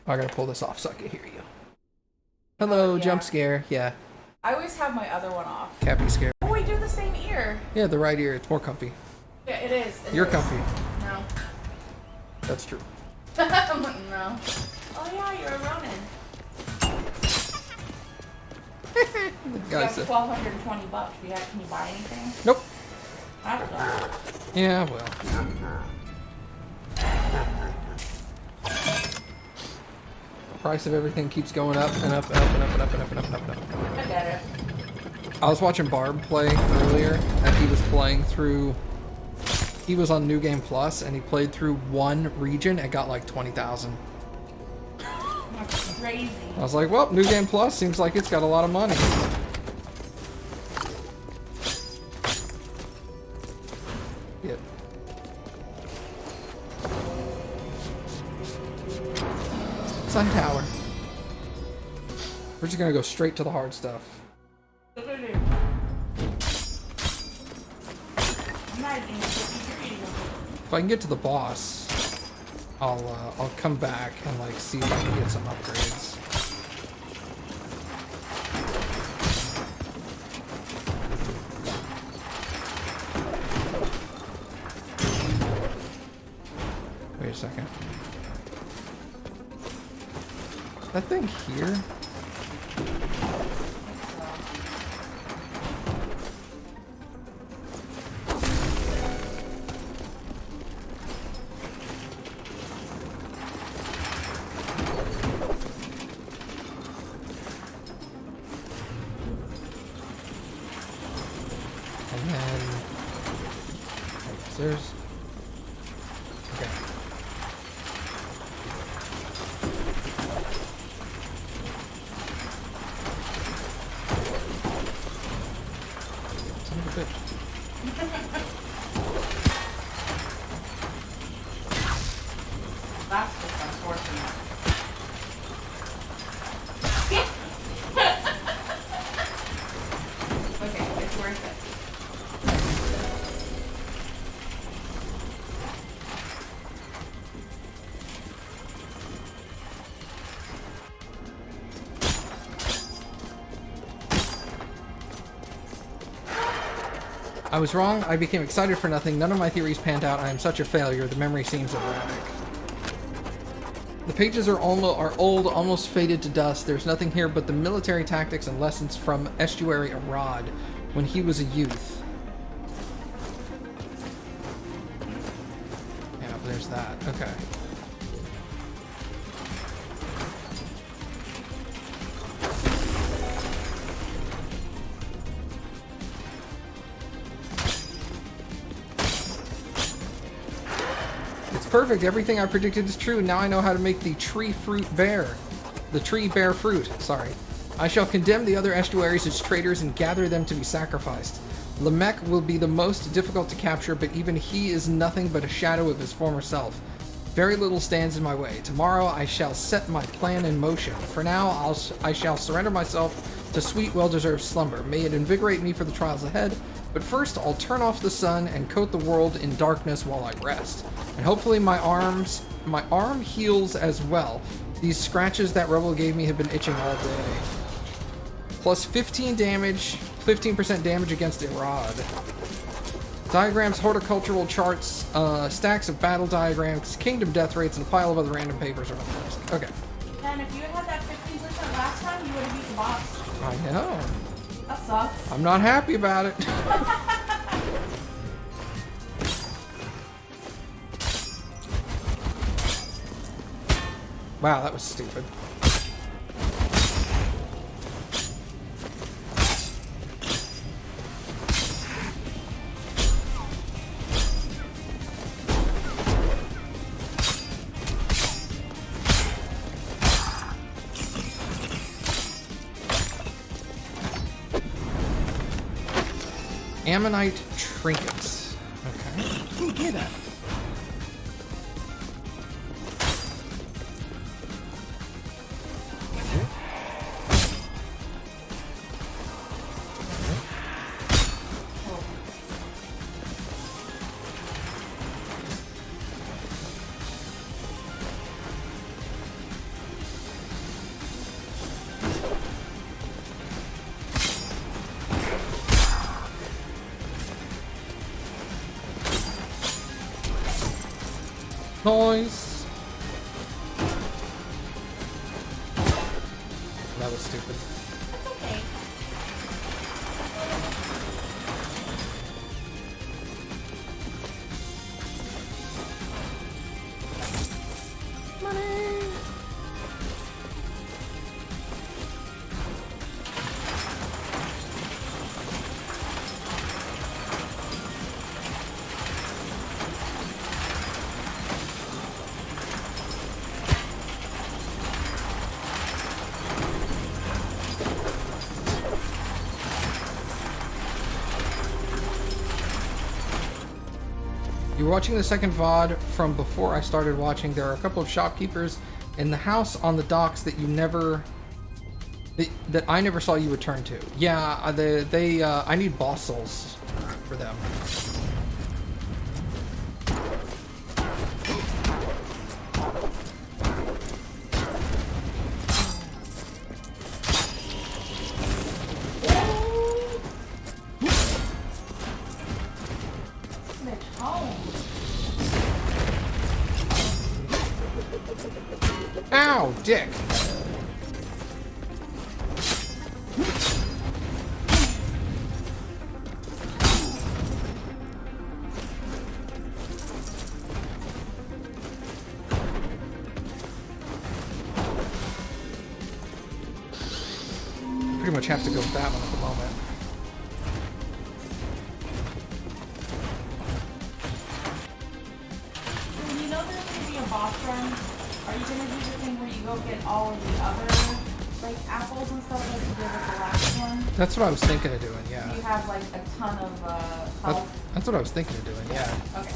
I gotta pull this off so I can hear you. Hello, Yeah. jump scare. Yeah, I always have my other one off. Cappy scare. Oh, we do the same ear. Yeah, the right ear. It's more comfy. Yeah, it is. You're comfy. No. That's true. No. Oh yeah, you're a Ronin. The You guy got said, $1,220. Can you buy anything? nope. I don't know. Yeah, well. The price of everything keeps going up and up and up and up and up and up and up and up and up. I get it. I was watching Barb play earlier, and he was playing through. He was on New Game Plus, and he played through one region and got like 20,000. That's crazy. I was like, well, New Game Plus seems like it's got a lot of money. Yep. Sun Tower. We're just gonna go straight to the hard stuff. I'm not even If I can get to the boss, I'll come back and like see if I can get some upgrades. Wait a second. That thing here? And then there's okay. Son of a bitch. That's just unfortunate. Okay, it's worth it. I was wrong. I became excited for nothing. None of my theories panned out. I am such a failure. The memory seems erratic. The pages are old, almost faded to dust. There's nothing here but the military tactics and lessons from Estuary Arad when he was a youth. Yeah, there's that. Okay. It's perfect. Everything I predicted is true. Now I know how to make the tree fruit bear. The tree bear fruit, sorry. I shall condemn the other estuaries as traitors and gather them to be sacrificed. Lamech will be the most difficult to capture, but even he is nothing but a shadow of his former self. Very little stands in my way. Tomorrow I shall set my plan in motion. For now, I shall surrender myself to sweet, well-deserved slumber. May it invigorate me for the trials ahead, but first I'll turn off the sun and coat the world in darkness while I rest. And hopefully my arm heals as well. These scratches that Rebel gave me have been itching all day. Plus 15 damage, 15% damage against Irad. Diagrams, horticultural charts, stacks of battle diagrams, kingdom death rates, and a pile of other random papers are on the desk. Okay. And if you had that 15% last time, you would have beat the boss. I know. That sucks. I'm not happy about it. Wow, that was stupid. Ammonite trinkets. Okay. Ooh, give me that. Noise. That was stupid. That's okay. You're watching the second VOD from before I started watching. There are a couple of shopkeepers in the house on the docks that you never... that I never saw you return to. Yeah, I need boss souls for them. Ow, dick! Pretty much have to go with that one at the moment. When you know there's going to be a boss run, are you going to do the thing where you go get all of the other, like, apples and stuff like you did with the last one? That's what I was thinking of doing, yeah. Do you have, like, a ton of, health? That's what I was thinking of doing, yeah. Okay.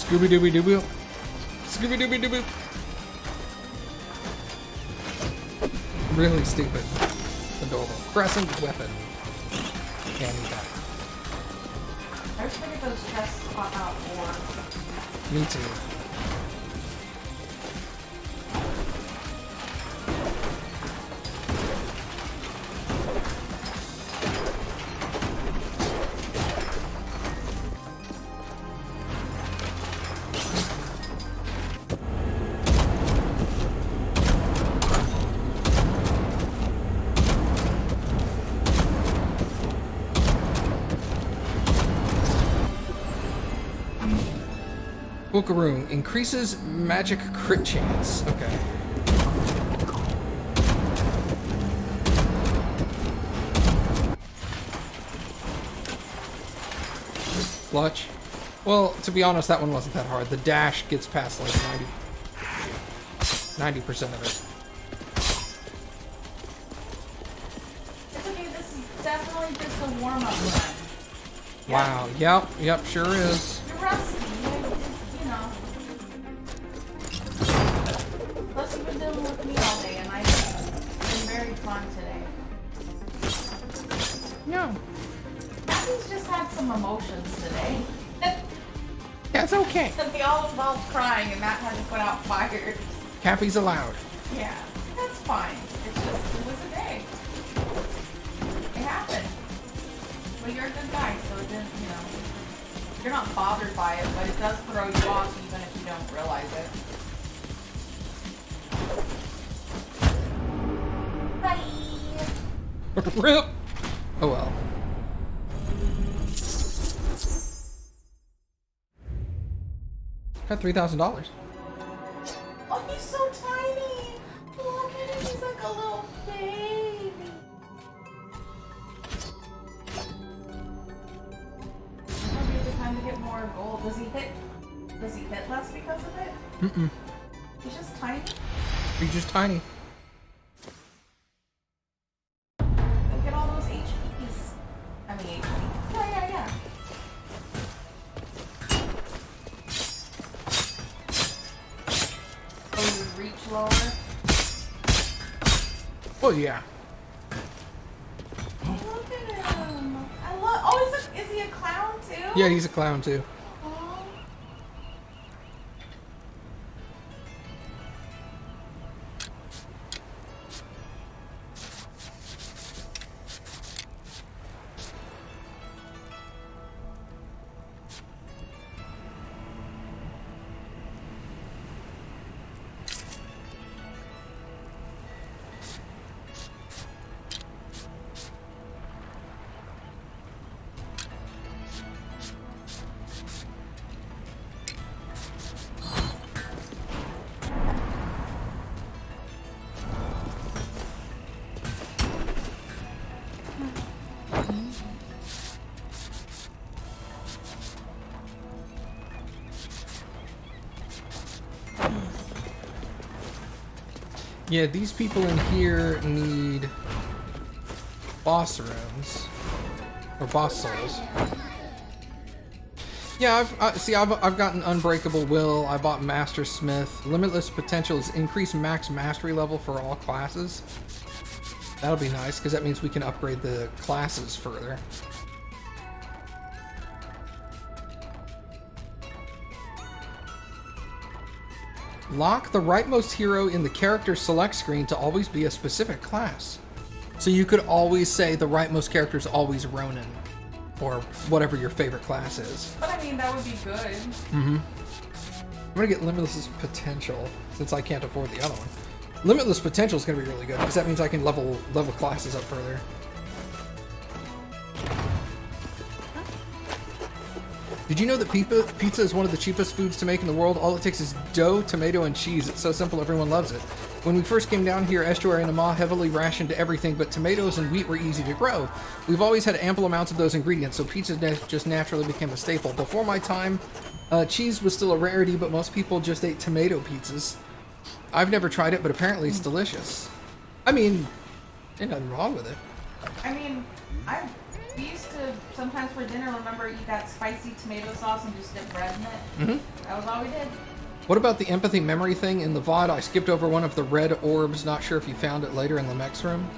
Scooby Dooby Doo. Scooby Dooby Doo. Really stupid. Adorable. Crescent weapon. Candy back. I wish I could get those chests pop out more. Me too. Bookaroon increases magic crit chance. Okay. Clutch. Well, to be honest, that one wasn't that hard. The dash gets past like 90% of it. definitely just a warm-up run. Wow. Yep, sure is. You're rusty, you know. Plus, you've been dealing with me all day, and I've been very fun today. Yeah. Matthew's just had some emotions today. That's okay. They all involved crying, and Matt had to put out fires. Cappy's allowed. Yeah, that's fine. It's just, it was a day. It happened. But you're a good guy, so it didn't, you know. You're not bothered by it, but it does throw you off even if you don't realize it. Bye! Rip! Oh well. Got $3,000. Oh, he's so tiny! Look at him, he's like a little baby. Might be a good time to get more gold. Does he hit less because of it? Mm-mm. He's just tiny? You're just tiny. Look at all those HPs. I mean HP. Yeah. Oh, you reach lower? Well, yeah. Look at him. I love. Oh, is he a clown too? Yeah, he's a clown too. Oh. Yeah, these people in here need boss rooms or boss souls. Yeah, I've gotten Unbreakable Will. I bought Master Smith. Limitless Potential is increased max mastery level for all classes. That'll be nice because that means we can upgrade the classes further. Lock the rightmost hero in the character select screen to always be a specific class. So you could always say the rightmost character is always Ronin, or whatever your favorite class is. But I mean, that would be good. Mm-hmm. I'm gonna get Limitless Potential, since I can't afford the other one. Limitless Potential is gonna be really good, because that means I can level classes up further. Did you know that pizza is one of the cheapest foods to make in the world? All it takes is dough, tomato, and cheese. It's so simple, everyone loves it. When we first came down here, Estuary and Ama heavily rationed everything, but tomatoes and wheat were easy to grow. We've always had ample amounts of those ingredients, so pizza just naturally became a staple. Before my time, cheese was still a rarity, but most people just ate tomato pizzas. I've never tried it, but apparently it's delicious. I mean, ain't nothing wrong with it. I mean, we used to sometimes for dinner, remember, eat that spicy tomato sauce and just dip bread in it. Mm-hmm. That was all we did. What about the empathy memory thing in the VOD? I skipped over one of the red orbs. Not sure if you found it later in the mech's room.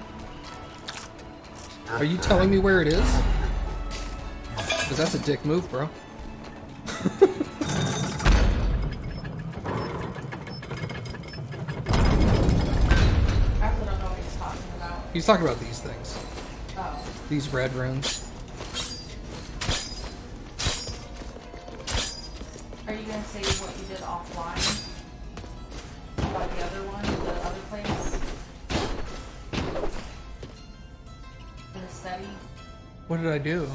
Are you telling me where it is? Because that's a dick move, bro. I really don't know what he's talking about. He's talking about these things. Oh. These red runes. Are you going to say what you did offline? About the other one, the other place? In the study? What did I do?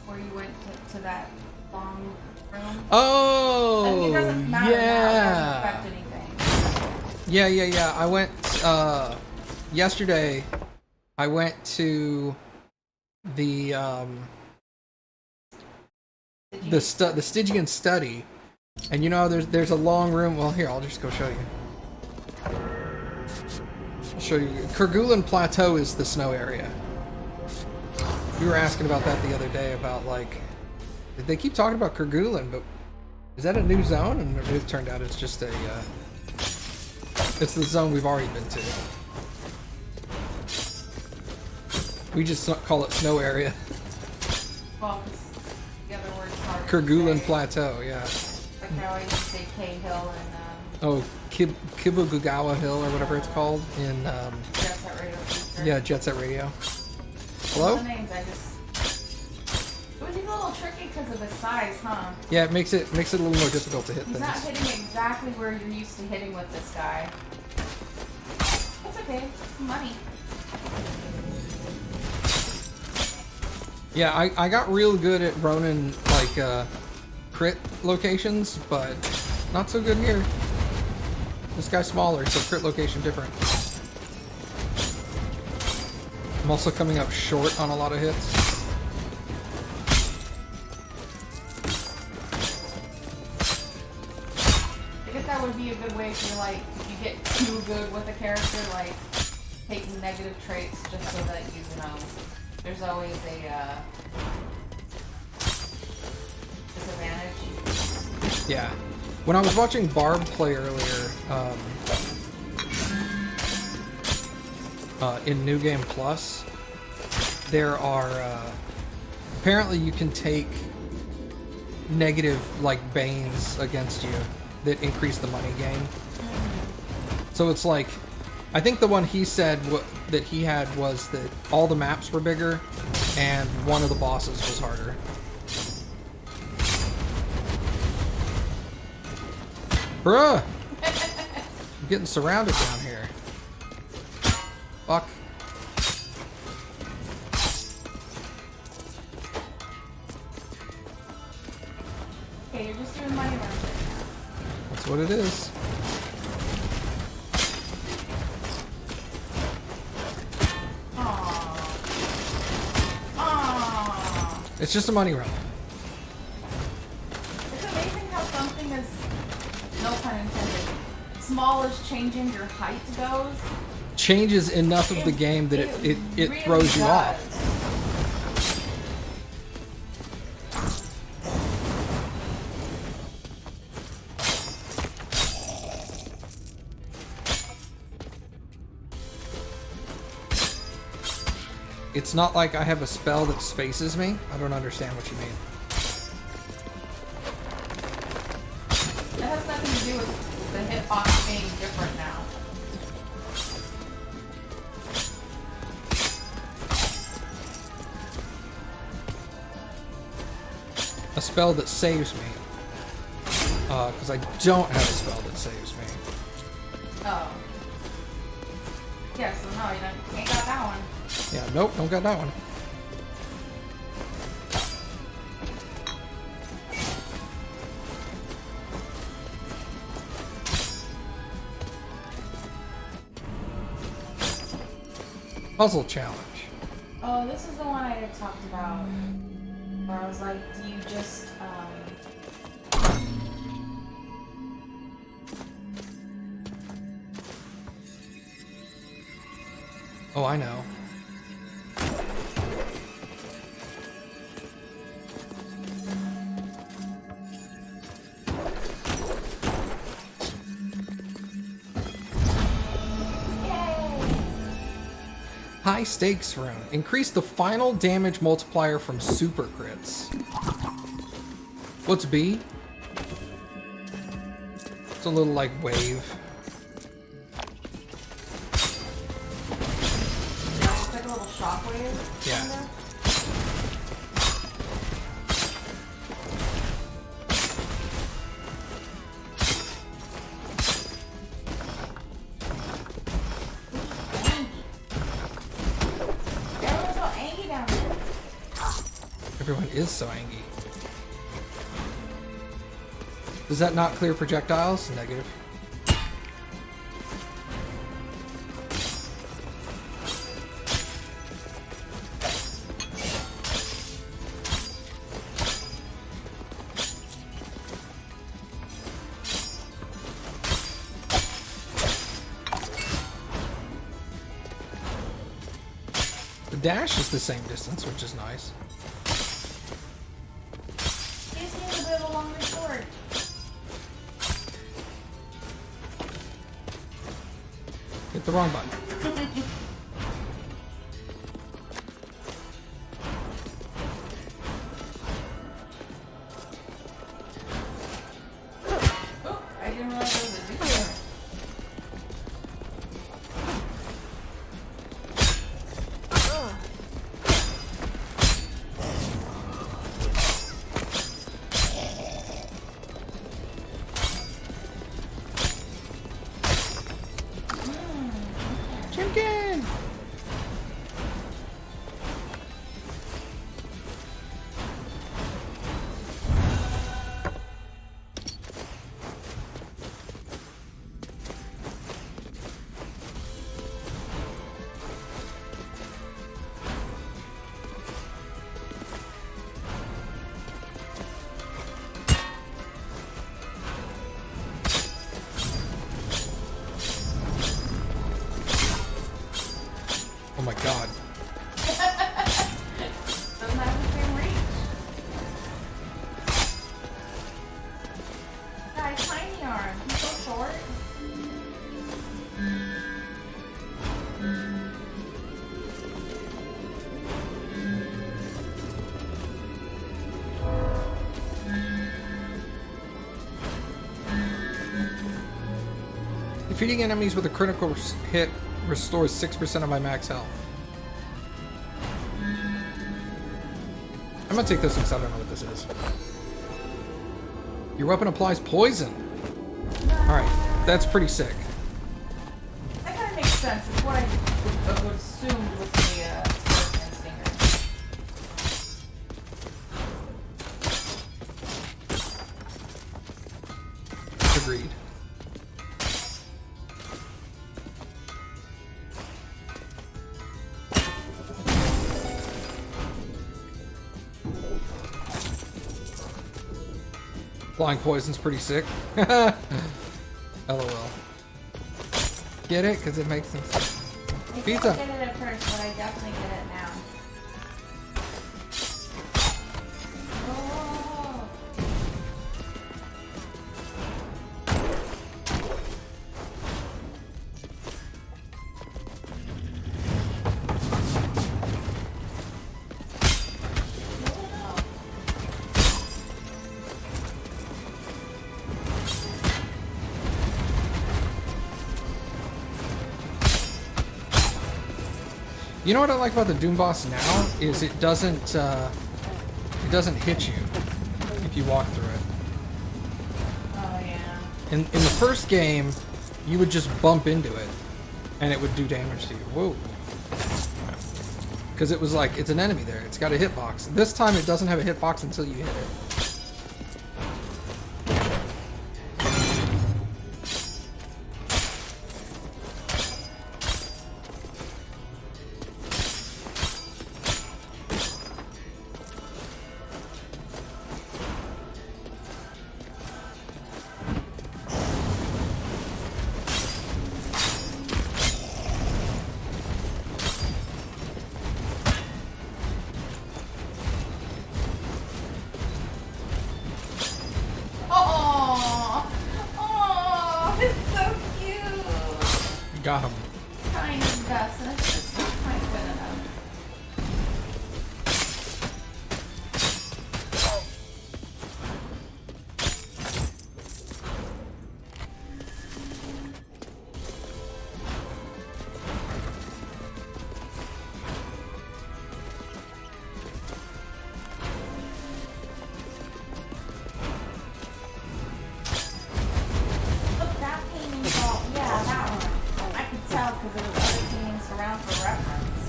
Where you went to that long room? Oh, I mean, it doesn't matter now. It doesn't affect anything. Yeah. I went, yesterday, I went to the Stygian study, and you know there's a long room. Well, here, I'll just go show you. I'll show you. Kerguelen Plateau is the snow area. We were asking about that the other day about like they keep talking about Kerguelen, but is that a new zone? And it turned out it's just a it's the zone we've already been to. We just call it snow area. Well, 'cause the other word's harder to Kerguelen say. Plateau, yeah. Like how I used to say Cahill and Oh, Kibugugawa Hill or whatever it's called in Jet Set Radio Feature. yeah, Jet Set Radio. All Hello? the names, I just... It was even a little tricky because of his size, huh? Yeah, it makes it a little more difficult to hit He's not things. hitting exactly where you're used to hitting with this guy. That's okay. It's money. Yeah, I got real good at Ronin like crit locations, but not so good here. This guy's smaller, so crit location different. I'm also coming up short on a lot of hits. I guess that would be a good way to, like, if you get too good with a character, like, taking negative traits just so that you know there's always a disadvantage. Yeah. When I was watching Barb play earlier, in New Game Plus, there are apparently you can take negative like banes against you that increase the money gain. So it's like, I think the one he said that he had was that all the maps were bigger and one of the bosses was harder. Bruh! I'm getting surrounded down here. Fuck. Okay, you're just doing money runs right now. That's what it is. Aww. Aww. It's just a money run. It's amazing how something as, no pun intended, small as changing your height goes. Changes enough of the game that it really throws you off. does. It's not like I have a spell that spaces me. I don't understand what you mean. That has nothing to do with the hitbox being different now. A spell that saves me. Because I don't have a spell that saves me. Oh. Yeah, so no, you ain't got that one. Yeah, nope, don't got that one. Puzzle challenge. Oh, this is the one I had talked about. Where I was like, do you just, Oh, I know. High stakes rune. Increase the final damage multiplier from super crits. What's B? It's a little like wave. it's like a little shockwave? Yeah. kinda? Everyone's so angry down there. Everyone is so angry. Does that not clear projectiles? Negative. The dash is the same distance, which is nice. He just needs a bit of a longer sword. Hit the wrong button. Oh, I didn't realize there was a dude there. Chimkin! Oh my god. Doesn't have the same reach. Guy, tiny arm. He's so short. Defeating enemies with a critical hit restores 6% of my max health. I'm gonna take this since I don't know what this is. Your weapon applies poison. Alright, that's pretty sick. That kind of makes sense. It's what I would assume with the scorpion stinger. Agreed. Flying poison's pretty sick. LOL. Get it? Because it makes sense. I Pizza. didn't get it at first, but I definitely get it now. Oh. You know what I like about the Doom boss now is it doesn't hit you if you walk through it. Oh yeah. In the first game, you would just bump into it, and it would do damage to you. Whoa! Because it was like it's an enemy there. It's got a hitbox. This time it doesn't have a hitbox until you hit it. Got him. Trying his best, and it's just not quite good enough. Look, that painting ball. Yeah, that one. I could tell because there was other paintings around for reference.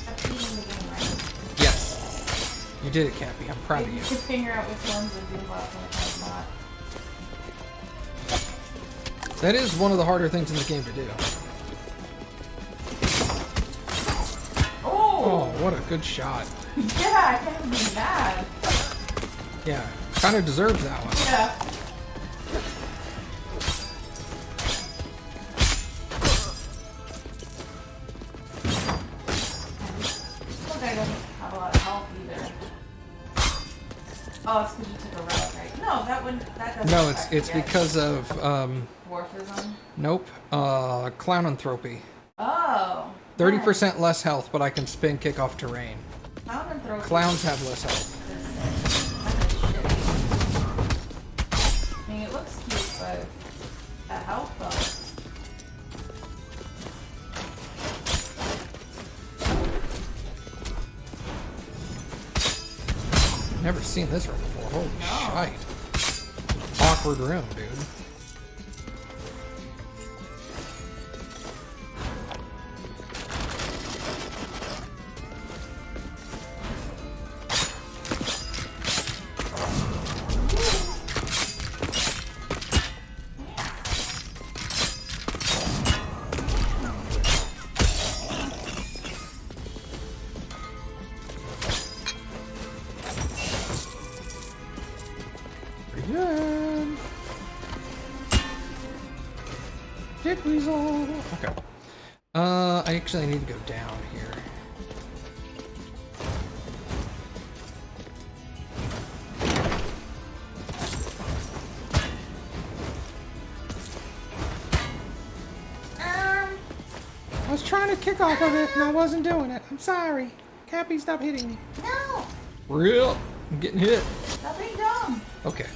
I'm beating the game right. Yes. You did it, Cappy. I'm proud of You you. could figure out which ones are Doombots and which ones not. That is one of the harder things in the game to do. Oh, what a good shot. Yeah, I can't be mad. Yeah, kind of deserves that one. Yeah. No, it's because of dwarfism. nope. Clownanthropy. Oh. 30% less health, but I can spin kick off terrain. Clownanthropy. Clowns have less health. I mean, it looks cute, but the health though. Never seen this room before. Holy No. shite. Awkward room, dude. Pretty good. Dick weasel. Okay. I actually need to go down here. I was trying to kick off of it and I wasn't doing it. I'm sorry. Cappy, stop hitting me. No. Real. I'm getting hit. Stop being dumb. Okay.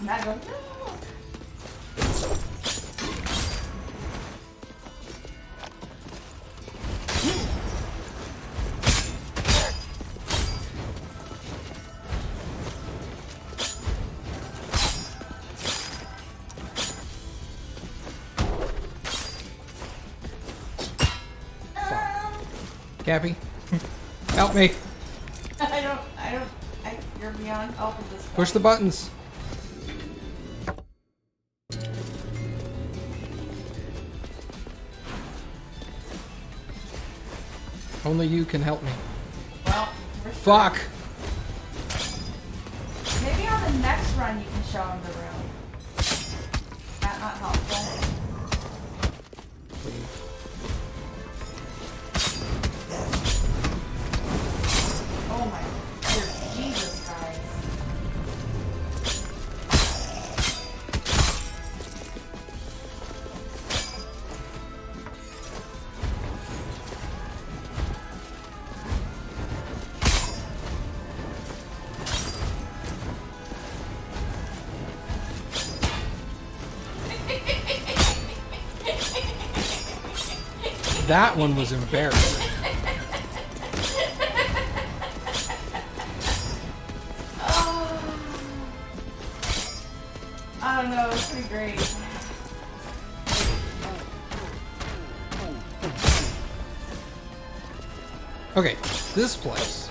And I go, no. Cappy, help me. You're beyond help at this point. Push the buttons. Only you can help me. Well, we're Fuck. Maybe on the next run you can show him the room. That not helpful. Leave. Oh my dear Jesus, guys. That one was embarrassing. I don't know, it's pretty great. Okay, this place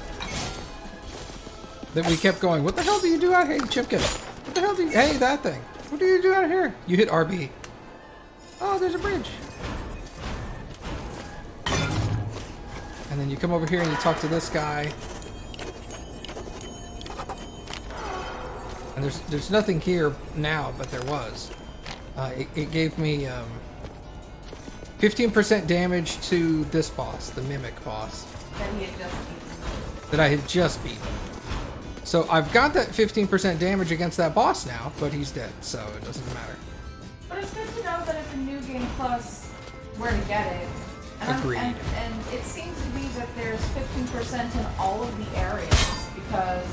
that we kept going. What the hell do you do out here, Chipkin? What the hell do you? Hey, that thing. What do you do out here? You hit RB. Oh, there's a bridge. And then you come over here and you talk to this guy. And there's nothing here now, but there was. It gave me 15% damage to this boss, the Mimic boss. That he had just beaten. That I had just beaten. So I've got that 15% damage against that boss now, but he's dead, so it doesn't matter. But it's good to know that it's a new game plus where to get it. And Agreed. And it seems to be that there's 15% in all of the areas because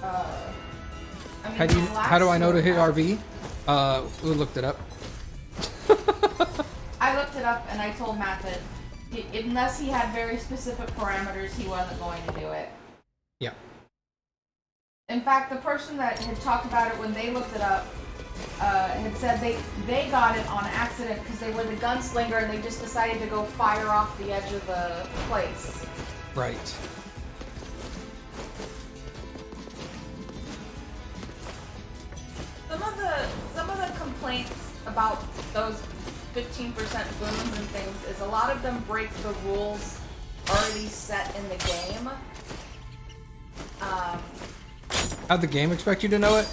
I mean, How do I know to hit RB? We looked it up. I looked it up and I told Matt that unless he had very specific parameters, he wasn't going to do it. Yeah. In fact, the person that had talked about it when they looked it up had said they got it on accident because they were the gunslinger and they just decided to go fire off the edge of the place. Right. Some of the complaints about those 15% boons and things is a lot of them break the rules already set in the game. How'd the game expect you to know it?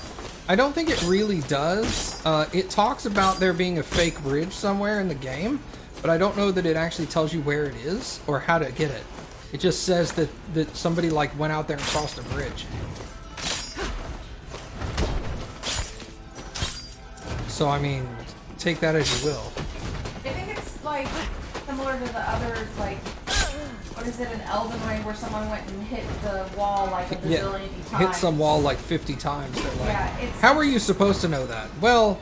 I don't think it really does. It talks about there being a fake bridge somewhere in the game, but I don't know that it actually tells you where it is or how to get it. It just says that somebody like went out there and crossed a bridge. So, I mean, take that as you will. I think it's like similar to the others, like, what is it, an Elden Ring where someone went and hit the wall like a bazillion times. Hit some wall like 50 times. They're like, Yeah, it's... how are you supposed to know that? Well,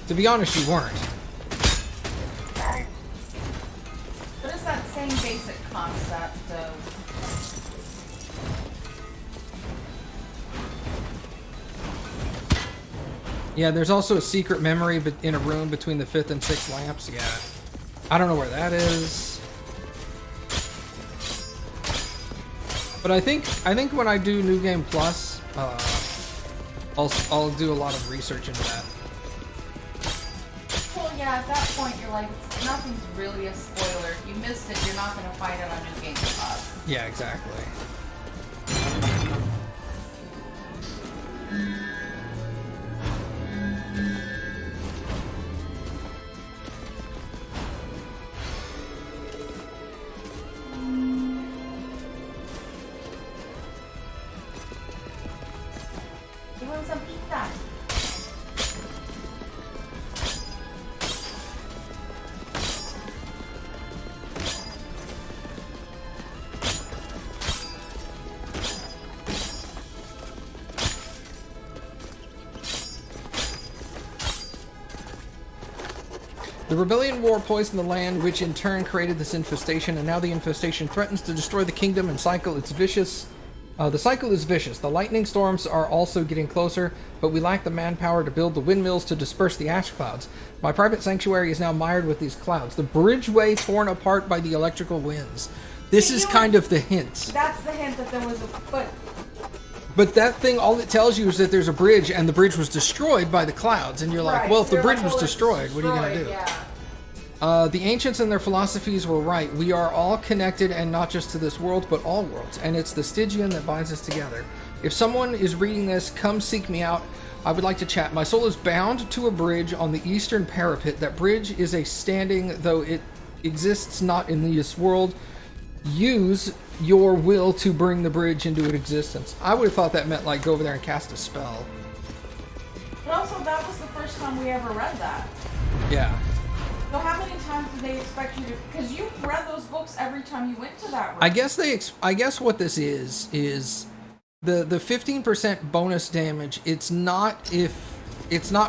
to be honest, you weren't. But it's that same basic concept of... Yeah, there's also a secret memory in a room between the 5th and 6th lamps. Yeah. I don't know where that is. But I think when I do New Game Plus, I'll do a lot of research into that. Well, yeah, at that point you're like, nothing's really a spoiler. If you missed it, you're not going to find it on New Game Plus. Yeah, exactly. You want some pizza? The Rebellion War poisoned the land, which in turn created this infestation, and now the infestation threatens to destroy the kingdom and cycle. It's vicious. The cycle is vicious. The lightning storms are also getting closer, but we lack the manpower to build the windmills to disperse the ash clouds. My private sanctuary is now mired with these clouds. The bridgeway torn apart by the electrical winds. This is kind of the hint. That's the hint that there was a... But that thing, all it tells you is that there's a bridge, and the bridge was destroyed by the clouds. And you're like, Right, well, if so the you're bridge like, was well, it's destroyed, what are you going to do? Yeah. The ancients and their philosophies were right. We are all connected, and not just to this world, but all worlds. And it's the Stygian that binds us together. If someone is reading this, come seek me out. I would like to chat. My soul is bound to a bridge on the eastern parapet. That bridge is a standing, though it exists not in this world. Use your will to bring the bridge into existence. I would have thought that meant, like, go over there and cast a spell. But also, that was the first time we ever read that. Yeah. So how many times did they expect you to... Because you read those books every time you went to that room. I guess what this is the 15% bonus damage. It's not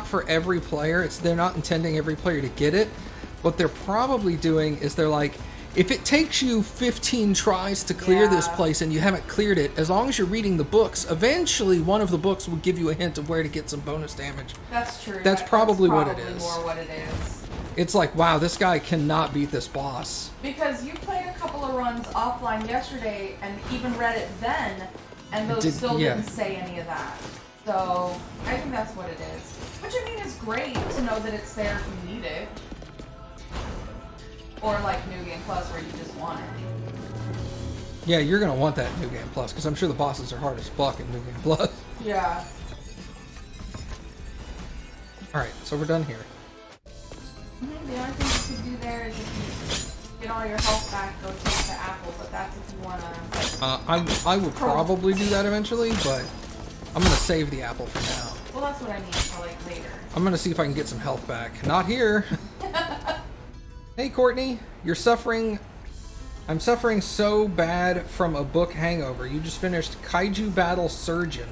for every player. They're not intending every player to get it. What they're probably doing is they're like, if it takes you 15 tries to clear this place and you haven't cleared it, as long as you're reading the books, eventually one of the books will give you a hint of where to get some bonus damage. That's true. That's probably what it is. More what it is. It's like, wow, this guy cannot beat this boss. Because you played a couple of runs offline yesterday and even read it then, and those didn't say any of that. So, I think that's what it is. Which, I mean, is great to know that it's there if you need it. Or like New Game Plus where you just want it. Yeah, you're going to want that New Game Plus, because I'm sure the bosses are hard as fuck in New Game Plus. Yeah. Alright, so we're done here. The only thing you could do there is if you get all your health back, go take the apple, but that's if you want to... I will probably do that eventually, but I'm going to save the apple for now. Well, that's what I mean for, like, later. I'm going to see if I can get some health back. Not here! Hey, Courtney, I'm suffering so bad from a book hangover. You just finished Kaiju Battle Surgeon.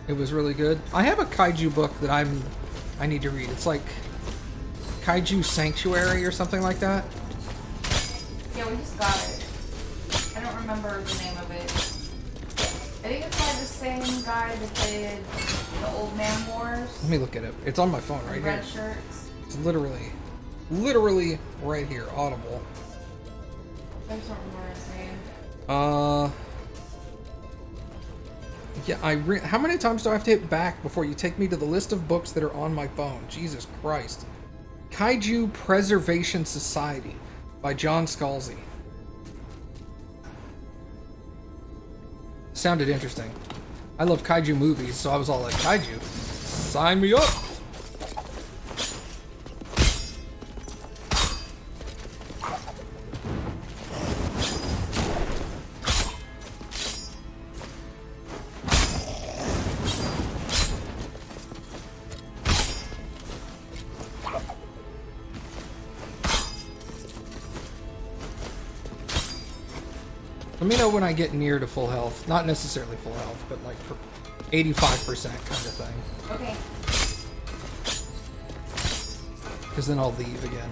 It was really good. I have a kaiju book that I need to read. It's like Kaiju Sanctuary or something like that. Yeah, we just got it. I don't remember the name of it. I think it's by the same guy that did the Old Man Wars. Let me look at it. It's on my phone right here. Red shirts. It's literally right here. Audible. I just don't remember his name. Yeah, how many times do I have to hit back before you take me to the list of books that are on my phone? Jesus Christ. Kaiju Preservation Society by John Scalzi. Sounded interesting. I love kaiju movies, so I was all like, kaiju? Sign me up! Let me know when I get near to full health. Not necessarily full health, but like 85% kind of thing. Okay. Because then I'll leave again.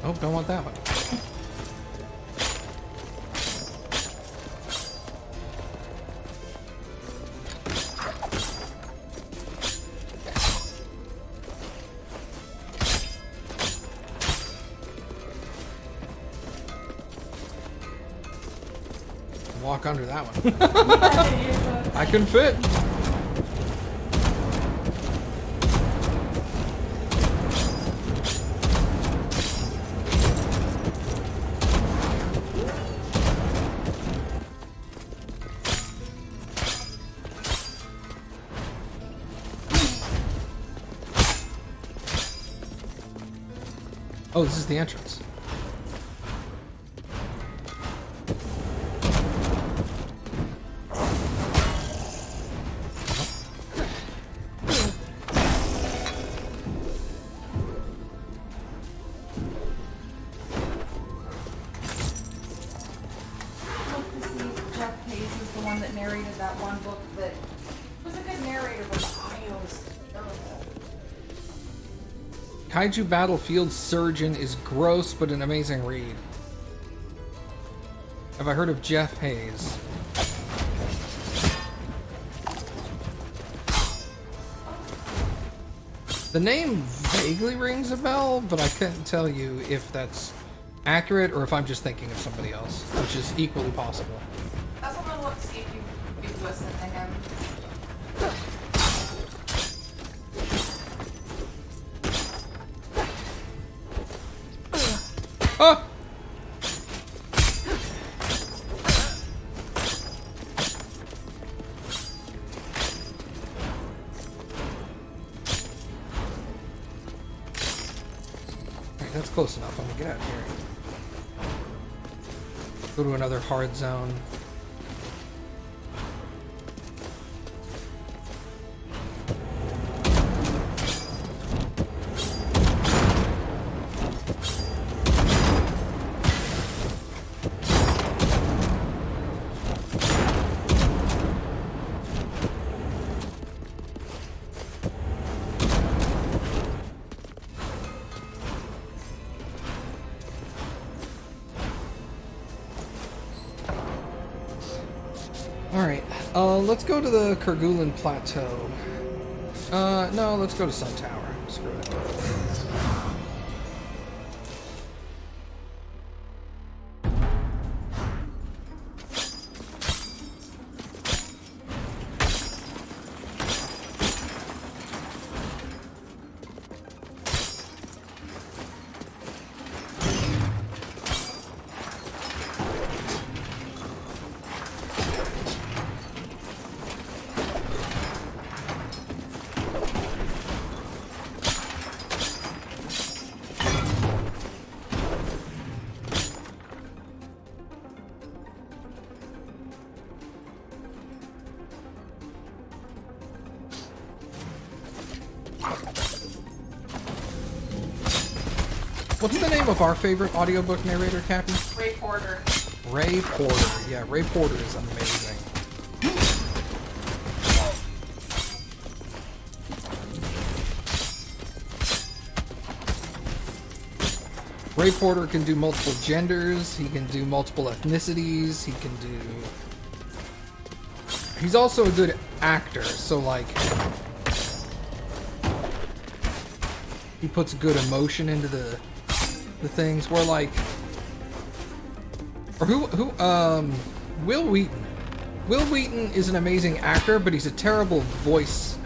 Oh, don't want that one. Walk under that one. I can fit. Oh, this is the entrance. Jeff Hayes is the one that narrated that one book that was a good narrator, but the audio was terrible. Kaiju Battlefield Surgeon is gross, but an amazing read. Have I heard of Jeff Hayes? The name vaguely rings a bell, but I couldn't tell you if that's accurate or if I'm just thinking of somebody else, which is equally possible. That's what I'm gonna look to see if you've listened to him. Oh! Alright, that's close enough. I'm gonna get out of here. Go to another hard zone. Alright, let's go to the Kerguelen Plateau. No, let's go to Sun Tower. Screw it. What's the name of our favorite audiobook narrator, Cappy? Ray Porter. Ray Porter. Yeah, Ray Porter is amazing. Ray Porter can do multiple genders, he can do multiple ethnicities, he can do... He's also a good actor, so like... He puts good emotion into the things, where like... Or Will Wheaton. Will Wheaton is an amazing actor, but he's a terrible voice,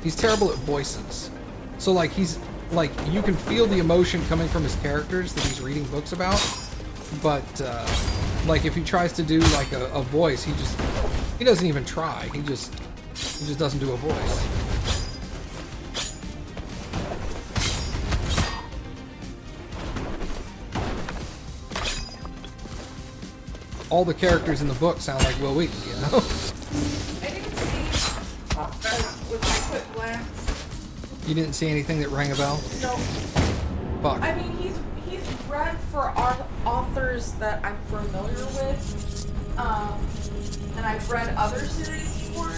he's terrible at voices. So like he's... Like, you can feel the emotion coming from his characters that he's reading books about, but Like if he tries to do like a voice, he doesn't even try. He just doesn't do a voice. All the characters in the book sound like Will Wheaton, you know? I didn't see with my quick glance. You didn't see anything that rang a bell? No. Fuck. I mean, he's read for authors that I'm familiar with, and I've read other series before.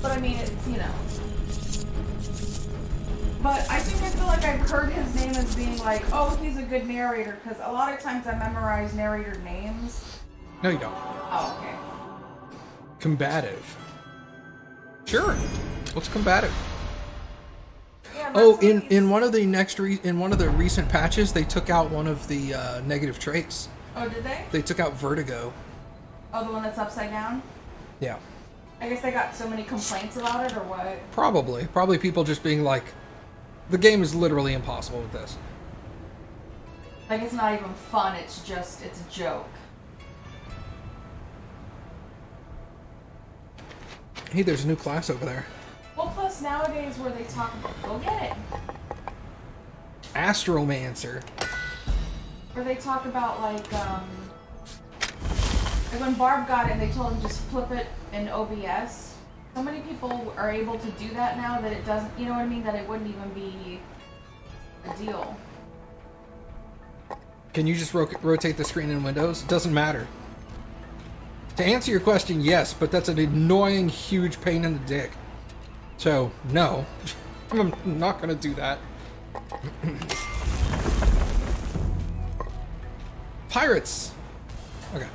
But I mean, it's, you know. But I feel like I've heard his name as being like, oh, he's a good narrator, because a lot of times I memorize narrator names. No, you don't. Oh, okay. Combative. Sure. What's combative? Yeah, Oh, that's what in one of the in one of the recent patches, they took out one of the negative traits. Oh, did they? They took out vertigo. Oh, the one that's upside down? Yeah. I guess they got so many complaints about it, or what? Probably people just being like, the game is literally impossible with this. Like, it's not even fun, it's a joke. Hey, there's a new class over there. Well, plus nowadays where they talk about, go get it. Astromancer. Where they talk about like when Barb got it, they told him just flip it in OBS. So many people are able to do that now that it doesn't, you know what I mean, that it wouldn't even be a deal. Can you just rotate the screen in Windows? It doesn't matter. To answer your question, yes, but that's an annoying, huge pain in the dick. So, no. I'm not gonna do that. Pirates! Okay.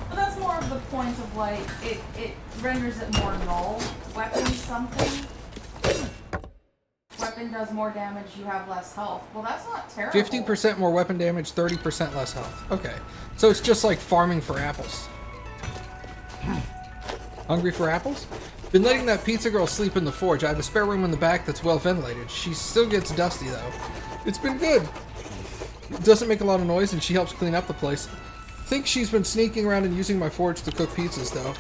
But that's more of the point of like, it renders it more null. Weapon something. Weapon does more damage, you have less health. Well, that's not terrible. 50% more weapon damage, 30% less health. Okay. So it's just like farming for apples. Hungry for apples? Been letting that pizza girl sleep in the forge. I have a spare room in the back that's well ventilated. She still gets dusty though. It's been good. It doesn't make a lot of noise and she helps clean up the place. Think she's been sneaking around and using my forge to cook pizzas though.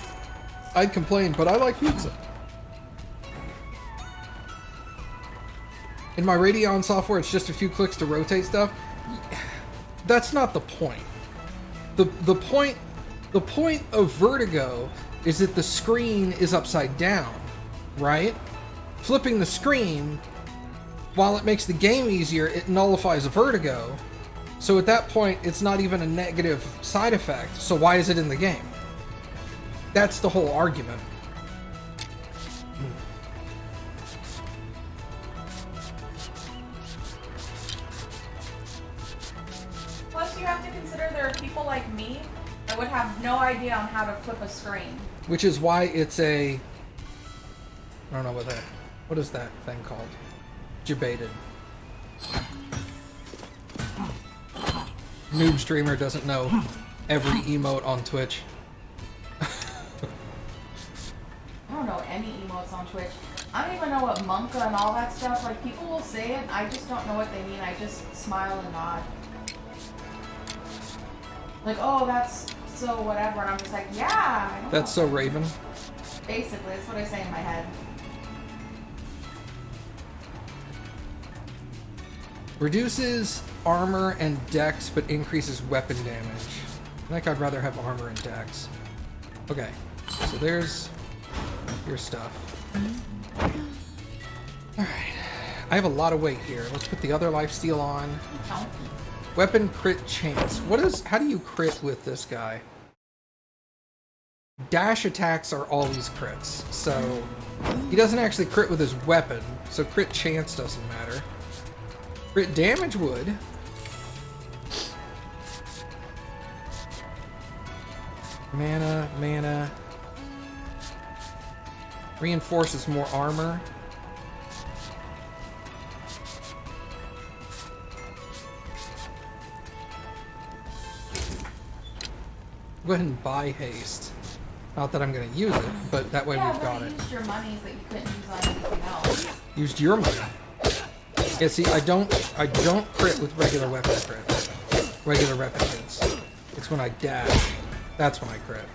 I'd complain, but I like pizza. In my Radeon software, it's just a few clicks to rotate stuff. That's not the point. The point of Vertigo is that the screen is upside down, right? Flipping the screen, while it makes the game easier, it nullifies Vertigo. So at that point, it's not even a negative side effect. So why is it in the game? That's the whole argument. Plus, you have to consider there are people like me that would have no idea on how to flip a screen. Which is why it's a... I don't know what is that thing called? Debated. Noob streamer doesn't know every emote on Twitch. I don't know any emotes on Twitch. I don't even know what Monka and all that stuff. Like, people will say it, I just don't know what they mean. I just smile and nod. Like, oh, that's so whatever. And I'm just like, yeah. I know That's so Raven. Basically, that's what I say in my head. Reduces armor and dex, but increases weapon damage. I think I'd rather have armor and dex. Okay, so there's your stuff. Alright. I have a lot of weight here. Let's put the other lifesteal on. Oh. Weapon crit chance. How do you crit with this guy? Dash attacks are always crits, so he doesn't actually crit with his weapon, so crit chance doesn't matter. Crit damage would. Mana. Reinforces more armor. Go ahead and buy haste. Not that I'm going to use it, but that way we've got it. Used your monies that you couldn't use on anything else. Used your money. Yeah, see, I don't crit with regular weapon crits. regular weapon hits. It's when I dash. That's when I crit.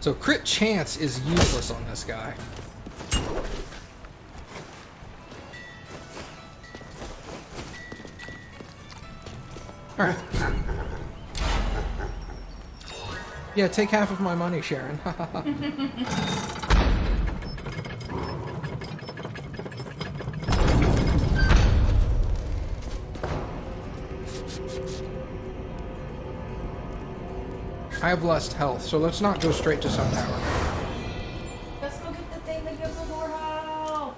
So crit chance is useless on this guy. Alright. Yeah, take half of my money, Sharon. I have less health, so let's not go straight to Sun Tower. Let's go get the thing that gives us more health.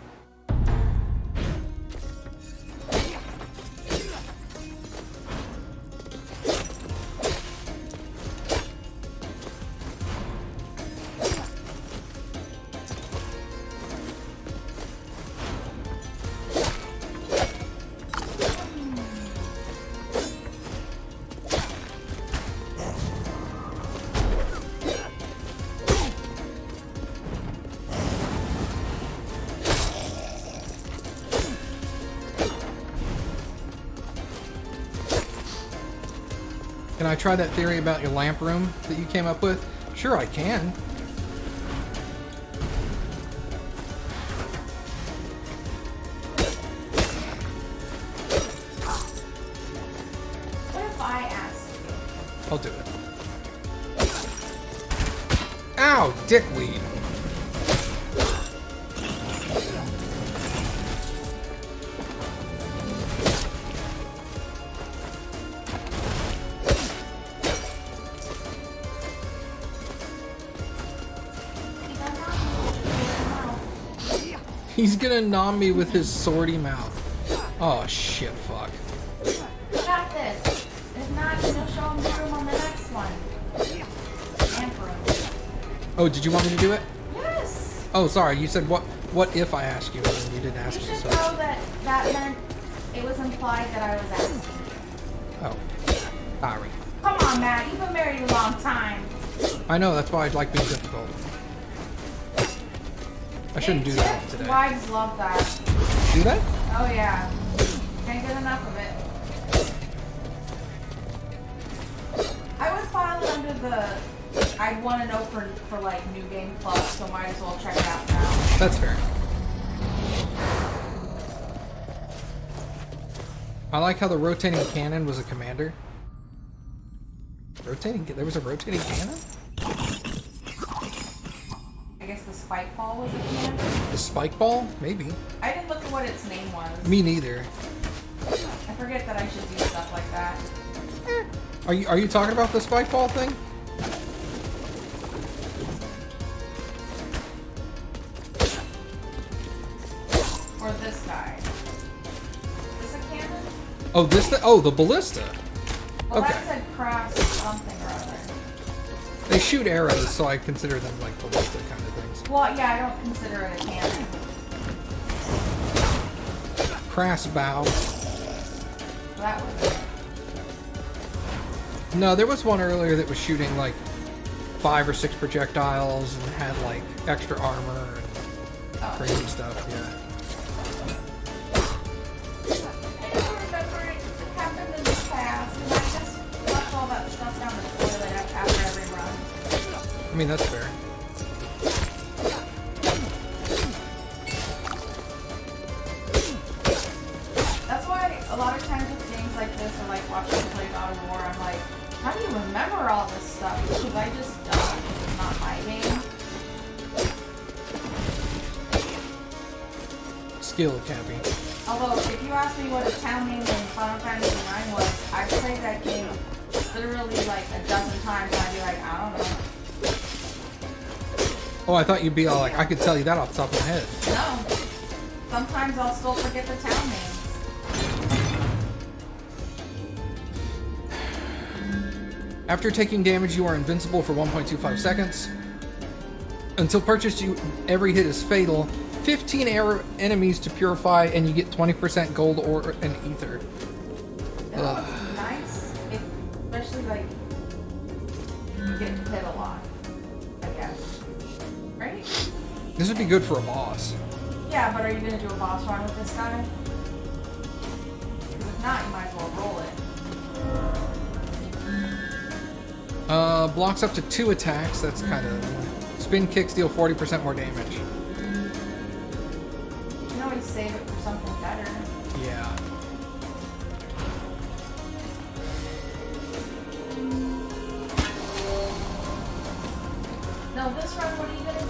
Can I try that theory about your lamp room that you came up with? Sure, I can. What if I ask you? I'll do it. Ow, dickweed. He's gonna nom me with his swordy mouth. Oh shit, fuck. You got this. If not, then you'll show him the room on the next one. Amp room. Oh, did you want me to do it? Yes. Oh, sorry, you said what if I ask you, and then you didn't ask You me, should so. know that that meant it was implied that I was asking you. Oh. Sorry. Come on, Matt. You've been married a long time. I know, that's why I'd like being difficult. I shouldn't do that today. Wives love that. Do that? Oh yeah. Can't get enough of it. I would file it under the I'd want to know for like New Game Plus, so might as well check it out now. That's fair. I like how the rotating cannon was a commander. There was a rotating cannon? I guess the spike ball was a commander. The spike ball? Maybe. I didn't look at what its name was. Me neither. I forget that I should do stuff like that. Are you talking about the spike ball thing? Or this guy. Is this a cannon? Oh, the ballista. Well, Okay. that said cross something or other. They shoot arrows, so I consider them like ballista kind of things. Well, yeah, I don't consider it a cannon. Crass bow. That was it. No, there was one earlier that was shooting like 5 or 6 projectiles and had like extra armor and crazy stuff. Yeah. I don't remember it happened in the past, and I just flushed all that stuff down the toilet after every run. I mean, that's fair. That's why a lot of times with games like this, or like watching me play God of War, I'm like, how do you remember all this stuff? Because I just don't. It's not my game. Skill, Cappy. Although, if you ask me what a town name in Final Fantasy IX was, I've played that game literally like a dozen times, and I'd be like, I don't know. Oh, I thought you'd be all like, I could tell you that off the top of my head. No. Sometimes I'll still forget the town names. After taking damage, you are invincible for 1.25 seconds. Until purchased, every hit is fatal. 15 enemies to purify, and you get 20% gold ore and ether. That would be nice, especially like you get hit a lot, I guess. Right? This would be good for a boss. Yeah, but are you gonna do a boss run with this guy? Because if not, you might as well roll it. Blocks up to 2 attacks. That's kind of... Spin kicks deal 40% more damage. You can always save it for something better. Yeah. No, this run, what are you gonna do?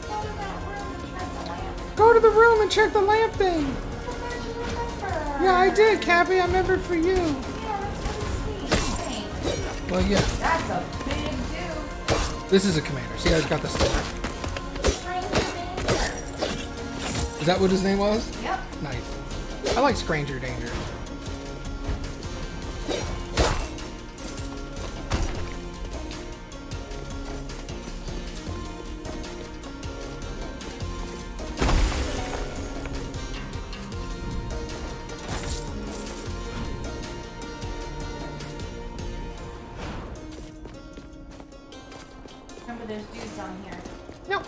Go to that room and check the lamp. Go to the room and check the lamp thing! I thought you remember. Yeah, I did, Cappy. I remembered for you. Yeah, that's really sweet. Thanks. Well, yeah. That's a big dude. This is a commander. See, I've got the sticker. Stranger danger. Is that what his name was? Yep. Nice. I like Stranger Danger. Remember, there's dudes on here. Yep.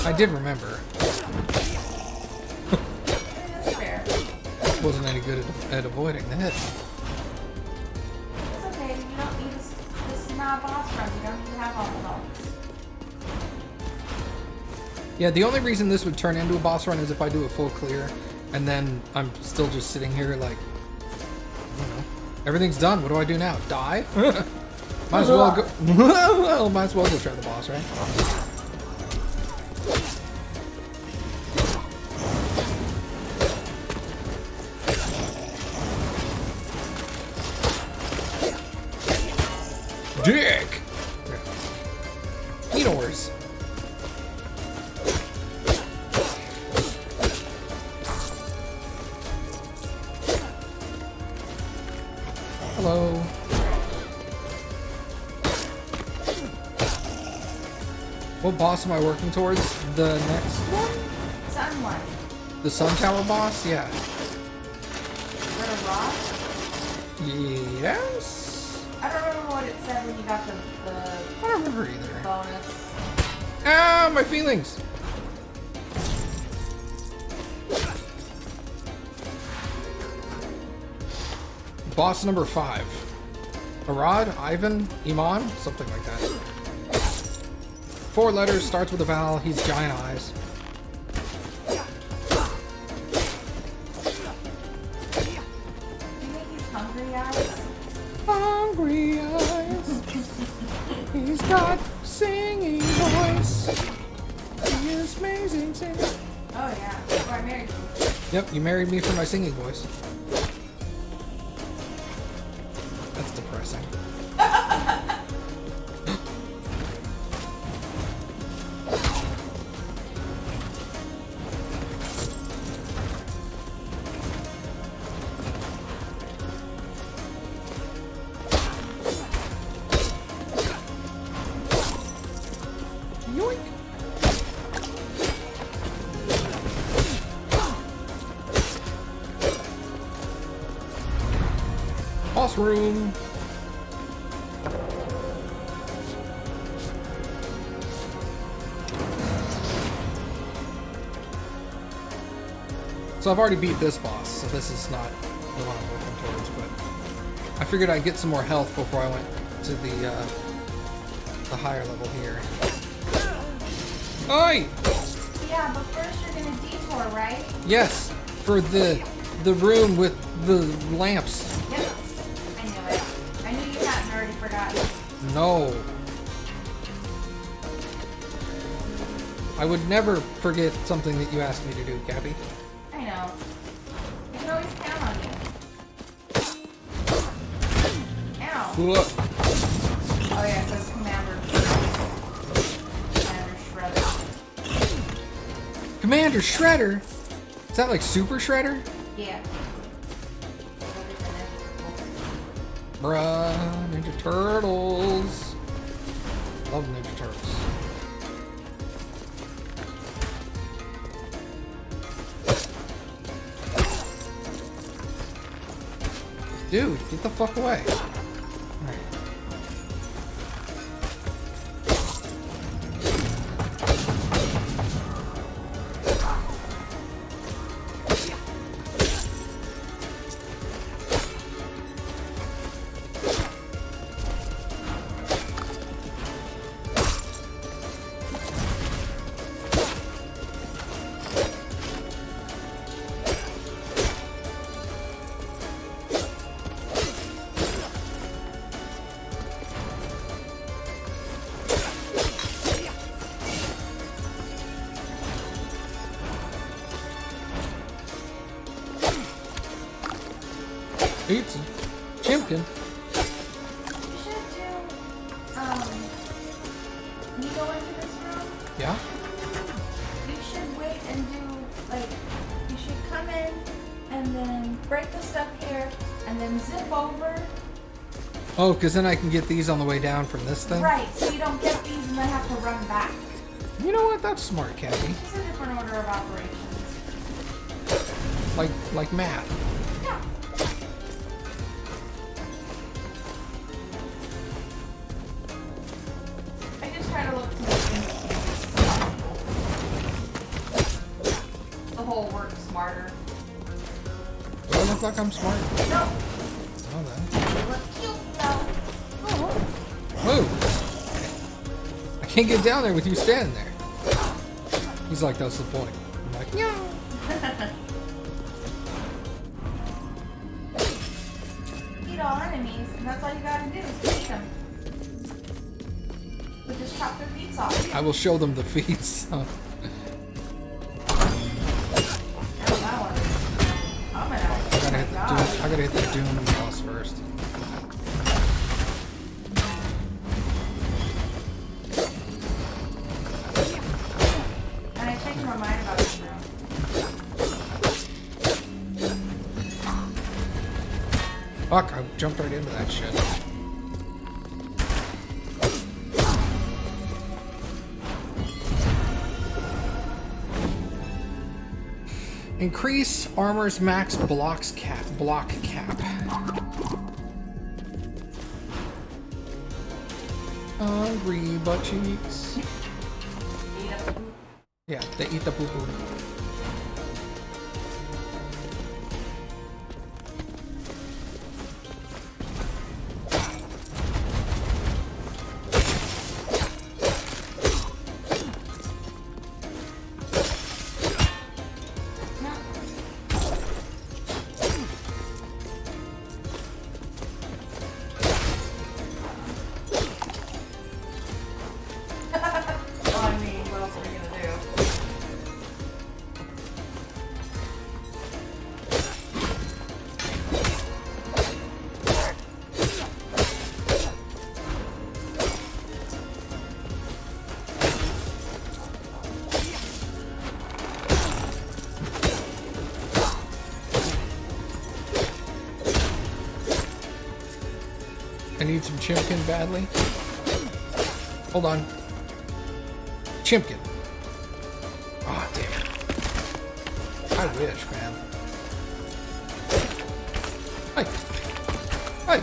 I did remember. That's fair. Wasn't any good at avoiding the hit. It's okay. You don't need this. This is not a boss run. You don't need to have all the helps. Yeah, the only reason this would turn into a boss run is if I do a full clear, and then I'm still just sitting here like, I don't know, everything's done. What do I do now? Die? Might as well go. Well, might as well go try the boss, right? Dick! Enors. Hello. What boss am I working towards? The next one? Sun one. The Sun Tower boss? Yeah. Rid of rock. Yes? I don't remember what it said when you got the I don't remember either. bonus. Ah, my feelings! Boss number 5. Arad, Ivan, Iman, something like that. 4 letters, starts with a vowel, he's giant eyes. Do you make these hungry eyes? Hungry eyes. He's got singing voice. He is amazing singer. Oh yeah. That's why I married you. Yep, you married me for my singing voice. That's depressing. Yoink. Boss room. So I've already beat this boss, so this is not the one I'm working towards, but I figured I'd get some more health before I went to the higher level here. Oi! Yeah, but first you're gonna detour, right? Yes, for the room with the lamps. Yep. I knew it. I knew you hadn't already forgotten. No. I would never forget something that you asked me to do, Cappy. I know. I can always count on you. Ow. Look. Oh yeah, because Commander Shredder. Commander Shredder? Is that like Super Shredder? Yeah. Bruh, Ninja Turtles. Love Ninja Turtles. Dude, get the fuck away. Alright. Pizza. Chimkin. You should do, when you go into this room, Yeah? you should wait and do, like, you should come in and then break the stuff here and then zip over. Oh, because then I can get these on the way down from this thing? Right, so you don't get these and then have to run back. You know what? That's smart, Kathy. It's a different order of operations. Like math. Yeah. I just try to look to make the whole work smarter. Do I look like I'm smart? No, Oh, then. you look cute though. Move! I can't get down there with you standing there. He's like, that's the point. I'm like, yeah. Eat all enemies, and that's all you gotta do is eat them. We just chop their feet off. I will show them the feats. I don't know what. I'm gonna. I gotta hit the Doom boss first. And I changed my mind about this room. Fuck, I jumped right into that shit. Increase armor's max block cap. Hungry butt cheeks. Eat them. Yeah, they eat the poo-poo. No. Well, I mean, what else are we gonna do? I need some Chimkin badly. Hold on. Chimkin. Oh, damn it. I wish, man. Hey. Hey.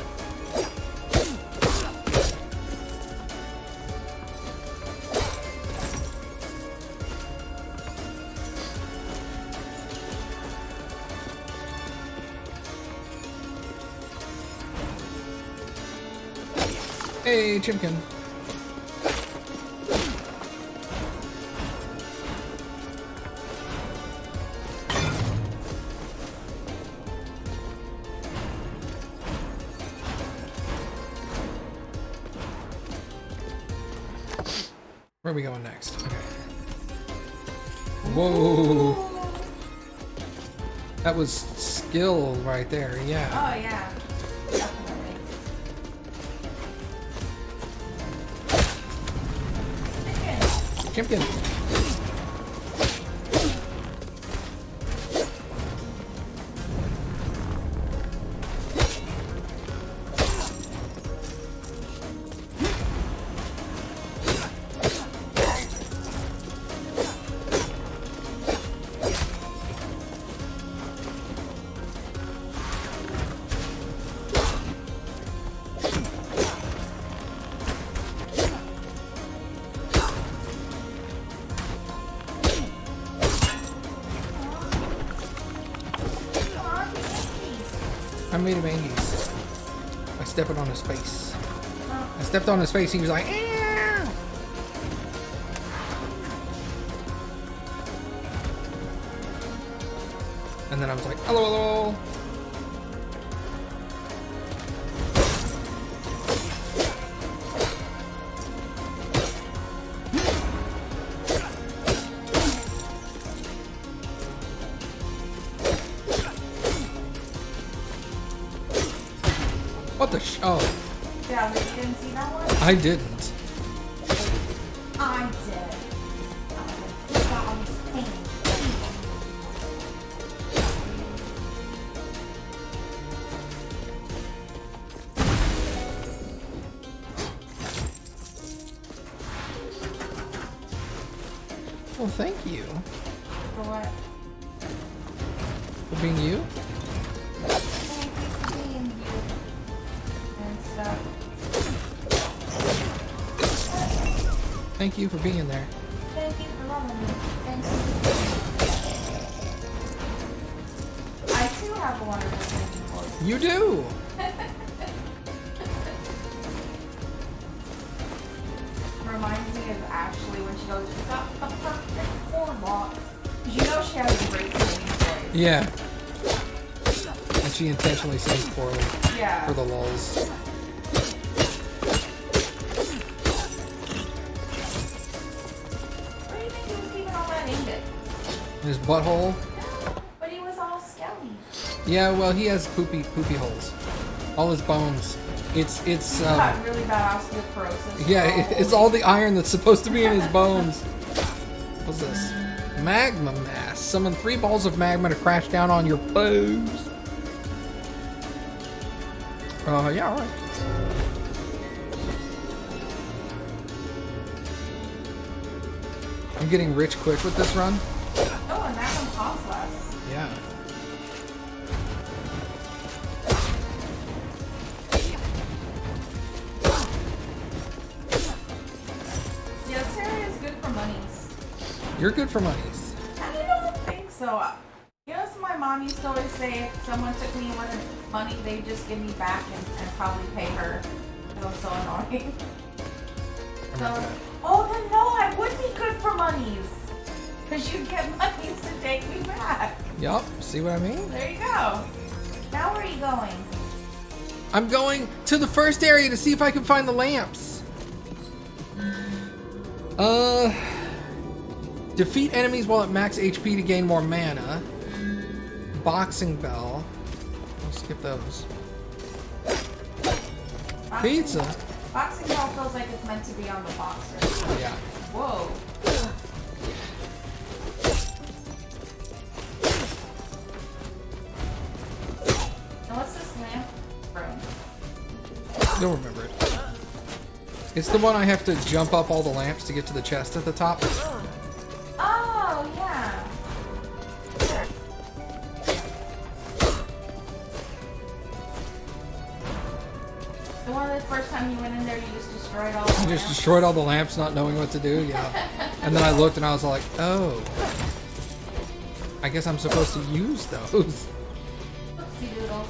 Hey, Chimkin. Where are we going next? Okay. Whoa. That was skill right there, yeah. Oh yeah, definitely. Chimkin. I made him angry by stepping on his face. I stepped on his face, he was like, "Ew." And then I was like, hello, hello. What the oh, Yeah, but you didn't see that one? I didn't. I did. Well, thank you For what? for being you. Thank you for being you. And stuff. Thank you for being there. Thank you for loving me. Thanks. I too have a wonderful singing voice. You do. Reminds me of Ashley when she goes, "You've got a perfect boardwalk." Because you know she has a great singing voice. Yeah. And she intentionally sings poorly Yeah. for the lulz. Where do you think he was keeping all that ingot? His butthole. No, but he was all skelly. Yeah, well, he has poopy holes. All his bones. It's He's got really bad osteoporosis. yeah, it's all the iron that's supposed to be in his bones. What's this? Magma mass. Summon 3 balls of magma to crash down on your foes. Yeah, alright. I'm getting rich quick with this run. Oh, and that one costs less. Yeah. Yeah, this area is good for monies. You're good for monies. I don't think so. You know, so my mom used to always say if someone took me with money, they'd just give me back and probably pay her. It was so annoying. So, oh, then no, I would be good for monies. Because you'd get monies to take me back. Yup, see what I mean? There you go. Now where are you going? I'm going to the first area to see if I can find the lamps. Defeat enemies while at max HP to gain more mana. Boxing bell. I'll skip those. Pizza. Boxing ball feels like it's meant to be on the boxer. Yeah. Whoa. Now what's this lamp room? You'll remember it. It's the one I have to jump up all the lamps to get to the chest at the top. Oh, yeah. The one the first time you went in there, you just destroyed all the I just lamps? destroyed all the lamps not knowing what to do, yeah. And then I looked and I was like, oh. I guess I'm supposed to use those. Oopsie doodles.